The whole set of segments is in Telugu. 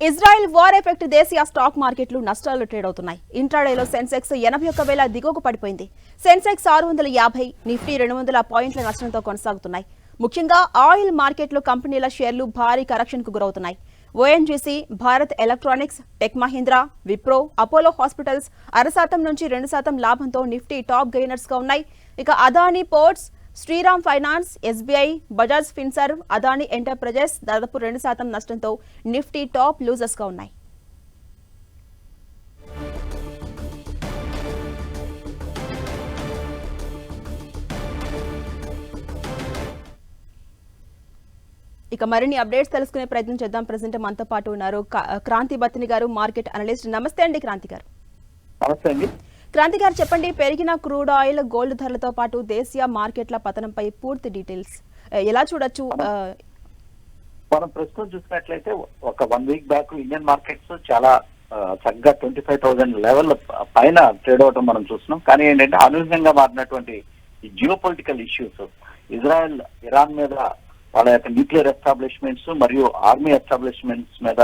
ఇజ్రాయెల్ వార్ ఎఫెక్ట్ దేశీయ స్టాక్ మార్కెట్లు నష్టాలు ట్రేడ్ అవుతున్నాయి. ఇంట్రాడేలో సెన్సెక్స్ 81,000 దిగువకు పడిపోయింది. సెన్సెక్స్ 650, నిఫ్టీ 200 పాయింట్ల నష్టంతో కొనసాగుతున్నాయి. ముఖ్యంగా ఆయిల్ మార్కెట్లో కంపెనీల షేర్లు భారీ కరెక్షన్కు గురవుతున్నాయి. ONGC, Bharat electronics, tech Mahindra, Wipro, Apollo hospitals 0.5% నుంచి 2% లాభంతో నిఫ్టీ టాప్ గెయినర్స్గా ఉన్నాయి. ఇక Adani ports, Shriram finance, SBI, Bajaj Finserv, Adani enterprises దాదాపు 2% నష్టంతో నిఫ్టీ టాప్ లూజర్స్గా ఉన్నాయి. ఇక మరిన్ని అప్డేట్స్ తెలుసుకునే ప్రయత్నం చేద్దాం. ప్రెసెంట్ మనతో పాటు ఉన్నారు క్రాంతి బత్తిని గారు, మార్కెట్ అనలిస్ట్. నమస్తే అండి క్రాంతి గారు. నమస్తే అండి క్రాంతి గారు, చెప్పండి, పెరిగిన క్రూడ్ ఆయిల్, గోల్డ్ ధరలతో పాటు దేశీయ మార్కెట్ల పతనంపై పూర్తి డీటెయిల్స్ ఎలా చూడొచ్చు? మనం ప్రస్తుతం చూసినట్లయితే ఒక 1 వీక్ బ్యాక్ ఇండియన్ మార్కెట్స్ చాలా చక్కగా 25,000 లెవెల్ పైన ట్రేడ్ అవడం మనం చూస్తున్నాం. కానీ ఏంటంటే అనూహ్యంగా మారినటువంటి ఈ geo political issues, Israel Iran మీద వాళ్ళ యొక్క న్యూక్లియర్ ఎస్టాబ్లిష్మెంట్స్ మరియు ఆర్మీ ఎస్టాబ్లిష్మెంట్స్ మీద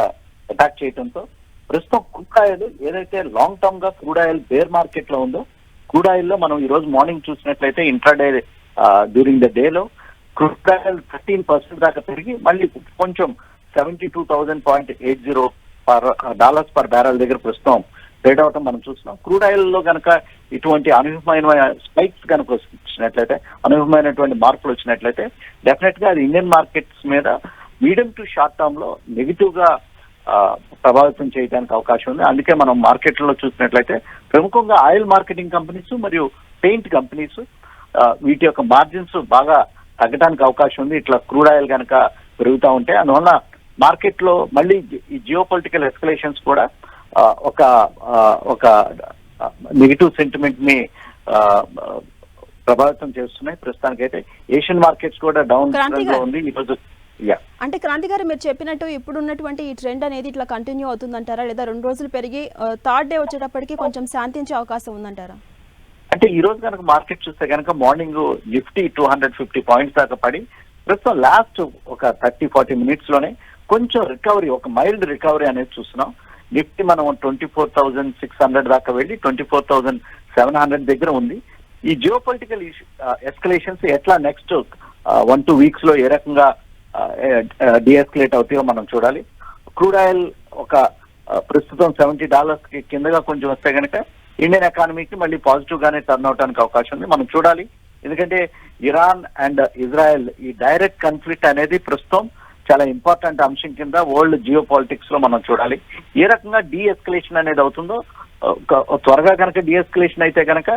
అటాక్ చేయడంతో ప్రస్తుతం క్రూడ్ ఆయిల్ ఏదైతే లాంగ్ టర్మ్ గా క్రూడ్ ఆయిల్ బేర్ మార్కెట్ లో ఉందో, క్రూడ్ ఆయిల్ లో మనం ఈ రోజు మార్నింగ్ చూసినట్లయితే ఇంట్రాడే డ్యూరింగ్ ద డే లో క్రూడ్ ఆయిల్ 13% దాకా పెరిగి మళ్ళీ కొంచెం $72,080 పర్ బ్యారెల్ దగ్గర ప్రస్తుతం ట్రేడ్ అవటం మనం చూస్తున్నాం. క్రూడ్ ఆయిల్ లో కనుక ఇటువంటి అనూహ్యమైన స్పైక్స్ కనుక వచ్చినట్లయితే, అనూహ్యమైనటువంటి మార్పులు వచ్చినట్లయితే డెఫినెట్ గా అది ఇండియన్ మార్కెట్స్ మీద మీడియం టు షార్ట్ టర్మ్ లో నెగిటివ్ గా ప్రభావితం చేయడానికి అవకాశం ఉంది. అందుకే మనం మార్కెట్లో చూసినట్లయితే ప్రముఖంగా ఆయిల్ మార్కెటింగ్ కంపెనీస్ మరియు పెయింట్ కంపెనీస్ వీటి యొక్క మార్జిన్స్ బాగా తగ్గడానికి అవకాశం ఉంది ఇట్లా క్రూడ్ ఆయిల్ కనుక పెరుగుతూ ఉంటే. అందువల్ల మార్కెట్ లో మళ్ళీ ఈ జియో పొలిటికల్ ఎస్కలేషన్స్ కూడా ఒక నెగిటివ్ సెంటిమెంట్ ని ప్రభావితం చేస్తున్నాయి. ప్రస్తుతానికైతే ఏషియన్ మార్కెట్స్ కూడా డౌన్ ట్రెండ్ లో ఉంది ఈరోజు. అంటే క్రాంతి గారు, మీరు చెప్పినట్టు ఇప్పుడు ఉన్నటువంటి ఈ ట్రెండ్ అనేది ఇట్లా కంటిన్యూ అవుతుందంటారా, లేదా 2 రోజులు పెరిగి థర్డ్ డే వచ్చేటప్పటికి కొంచెం శాంతించే అవకాశం ఉందంటారా? అంటే ఈ రోజు కనుక మార్కెట్ చూస్తే కనుక మార్నింగ్ నిఫ్టీ 250 పాయింట్స్ దాకా పడి ప్రస్తుతం లాస్ట్ ఒక 30-40 మినిట్స్ లోనే కొంచెం రికవరీ, ఒక మైల్డ్ రికవరీ అనేది చూస్తున్నాం. నిఫ్టీ మనం 24,600 దాకా వెళ్ళి 24,700 దగ్గర ఉంది. ఈ జియో పొలిటికల్ ఎస్కలేషన్స్ ఎట్లా నెక్స్ట్ 1-2 వీక్స్ లో ఏ రకంగా డిఎస్కలేట్ అవుతాయో మనం చూడాలి. క్రూడ్ ఆయిల్ ఒక ప్రస్తుతం $70 కిందగా కొంచెం వస్తే కనుక ఇండియన్ ఎకానమీకి మళ్ళీ పాజిటివ్ గానే టర్న్ అవడానికి అవకాశం ఉంది. మనం చూడాలి. ఎందుకంటే ఇరాన్ అండ్ ఇజ్రాయెల్ ఈ డైరెక్ట్ కాన్ఫ్లిక్ట్ అనేది ప్రస్తుతం చాలా ఇంపార్టెంట్ అంశం కింద వరల్డ్ జియో పాలిటిక్స్ లో మనం చూడాలి. ఏ రకంగా డీఎస్కలేషన్ అనేది అవుతుందో, త్వరగా కనుక డీఎస్కలేషన్ అయితే కనుక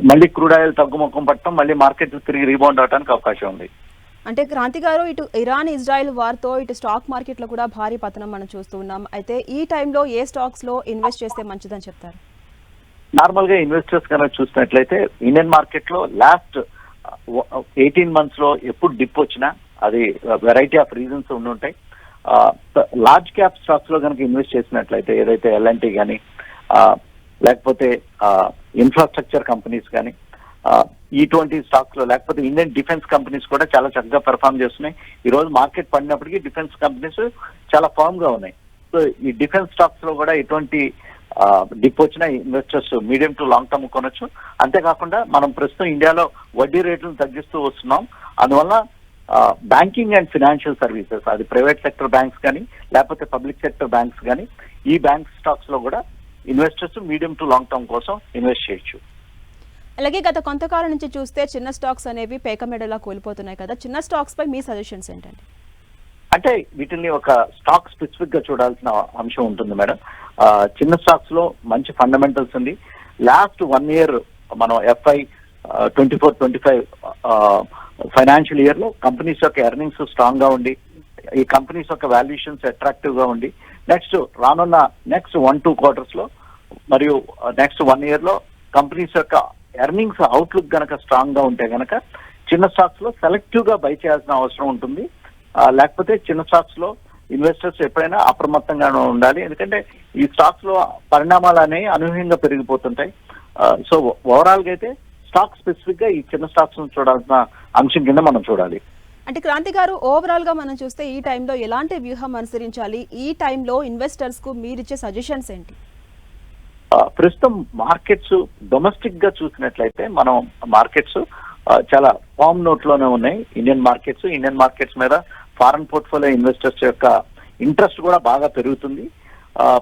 మళ్ళీ క్రూడ్ ఆయిల్ తగ్గుముఖం పట్టడం, మళ్ళీ మార్కెట్ తిరిగి రీబౌండ్ అవడానికి అవకాశం ఉంది. అంటే క్రాంతి గారు, ఇటు ఇరాన్ ఇజ్రాయెల్ వార్తో ఇటు స్టాక్ మార్కెట్లో కూడా భారీ పతనం మనం చూస్తూ ఉన్నాం. అయితే ఈ టైంలో ఏ స్టాక్స్ లో ఇన్వెస్ట్ చేస్తే మంచిదని చెప్తారు? నార్మల్ గా ఇన్వెస్టర్స్ కనుక చూసినట్లయితే ఇండియన్ మార్కెట్ లో లాస్ట్ 18 months లో ఎప్పుడు డిప్ వచ్చినా అది వెరైటీ ఆఫ్ రీజన్స్ ఉండుంటాయి. లార్జ్ క్యాప్ స్టాక్స్ లో కనుక ఇన్వెస్ట్ చేసినట్లయితే ఏదైతే ఎల్ఎన్టీ కానీ లేకపోతే ఇన్ఫ్రాస్ట్రక్చర్ కంపెనీస్ కానీ ఇటువంటి స్టాక్స్ లో, లేకపోతే ఇండియన్ డిఫెన్స్ కంపెనీస్ కూడా చాలా చక్కగా పెర్ఫార్మ్ చేస్తున్నాయి. ఈ రోజు మార్కెట్ పడినప్పటికీ డిఫెన్స్ కంపెనీస్ చాలా ఫామ్ గా ఉన్నాయి. సో ఈ డిఫెన్స్ స్టాక్స్ లో కూడా ఎటువంటి డిప్ వచ్చిన investors medium to long term కొనొచ్చు. అంతేకాకుండా మనం ప్రస్తుతం ఇండియాలో వడ్డీ రేట్లను తగ్గిస్తూ వస్తున్నాం. అందువల్ల బ్యాంకింగ్ అండ్ ఫినాన్షియల్ సర్వీసెస్, అది ప్రైవేట్ సెక్టర్ బ్యాంక్స్ కానీ లేకపోతే పబ్లిక్ సెక్టర్ బ్యాంక్స్ కానీ, ఈ బ్యాంక్ స్టాక్స్ లో కూడా investors medium to long term కోసం ఇన్వెస్ట్ చేయొచ్చు. అలాగే గత కొంతకాలం నుంచి చూస్తే చిన్న స్టాక్స్ అనేవి పేకమెడలా కోల్పోతున్నాయి కదా, చిన్న స్టాక్స్ పై మీ సజెషన్స్ ఏంటండి? అంటే వీటిని ఒక స్టాక్ స్పెసిఫిక్ గా చూడాల్సిన అంశం ఉంటుంది మేడం. చిన్న స్టాక్స్ లో మంచి ఫండమెంటల్స్ ఉంది. లాస్ట్ 1 year మనం FY 24-25 ఫైనాన్షియల్ ఇయర్ లో కంపెనీస్ యొక్క ఎర్నింగ్స్ స్ట్రాంగ్ గా ఉండి, ఈ కంపెనీస్ యొక్క వాల్యుయేషన్స్ అట్రాక్టివ్ గా ఉండి, రానున్న నెక్స్ట్ 1-2 quarters లో మరియు నెక్స్ట్ 1 year లో కంపెనీస్ యొక్క ఎర్నింగ్స్ అవుట్లుక్ గనక స్ట్రాంగ్ గా ఉంటే గనక చిన్న స్టాక్స్ లో సెలెక్టివ్ గా బై చేయాల్సిన అవసరం ఉంటుంది. లేకపోతే చిన్న స్టాక్స్ లో ఇన్వెస్టర్స్ ఎప్పుడైనా అప్రమత్తంగా ఉండాలి. ఎందుకంటే ఈ స్టాక్స్ లో పరిణామాలు అనేవి అనూహ్యంగా పెరిగిపోతుంటాయి. సో ఓవరాల్ గా అయితే స్టాక్ స్పెసిఫిక్ గా ఈ చిన్న స్టాక్స్ చూడాల్సిన అంశం కింద మనం చూడాలి. అంటే క్రాంతి గారు, ఓవరాల్ గా మనం చూస్తే ఈ టైంలో ఎలాంటి వ్యూహం అనుసరించాలి? ఈ టైంలో ఇన్వెస్టర్స్ కు మీరిచ్చే సజెషన్స్ ఏంటి? ప్రస్తుతం మార్కెట్స్ డొమెస్టిక్ గా చూసినట్లయితే మనం మార్కెట్స్ చాలా ఫామ్ నోట్ లోనే ఉన్నాయి. ఇండియన్ మార్కెట్స్ మీద ఫారెన్ పోర్ట్ఫోలియో ఇన్వెస్టర్స్ యొక్క ఇంట్రెస్ట్ కూడా బాగా పెరుగుతుంది.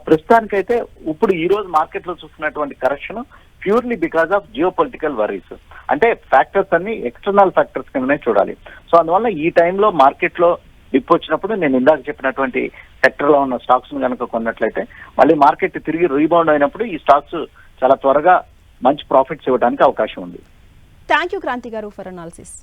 ప్రస్తుతానికైతే ఇప్పుడు ఈ రోజు మార్కెట్ లో చూస్తున్నటువంటి correction purely because of geo political worries. అంటే ఫ్యాక్టర్స్ అన్ని ఎక్స్టర్నల్ ఫ్యాక్టర్స్ కిందనే చూడాలి. సో అందువల్ల ఈ టైంలో మార్కెట్ లో డిప్ వచ్చినప్పుడు నేను ఇందాక చెప్పినటువంటి సెక్టర్ లో ఉన్న స్టాక్స్ కనుక కొన్నట్లయితే మళ్ళీ మార్కెట్ తిరిగి రీబౌండ్ అయినప్పుడు ఈ స్టాక్స్ చాలా త్వరగా మంచి ప్రాఫిట్స్ ఇవ్వడానికి అవకాశం ఉంది. థ్యాంక్ యూ క్రాంతి గారు ఫర్ అనాలిసిస్.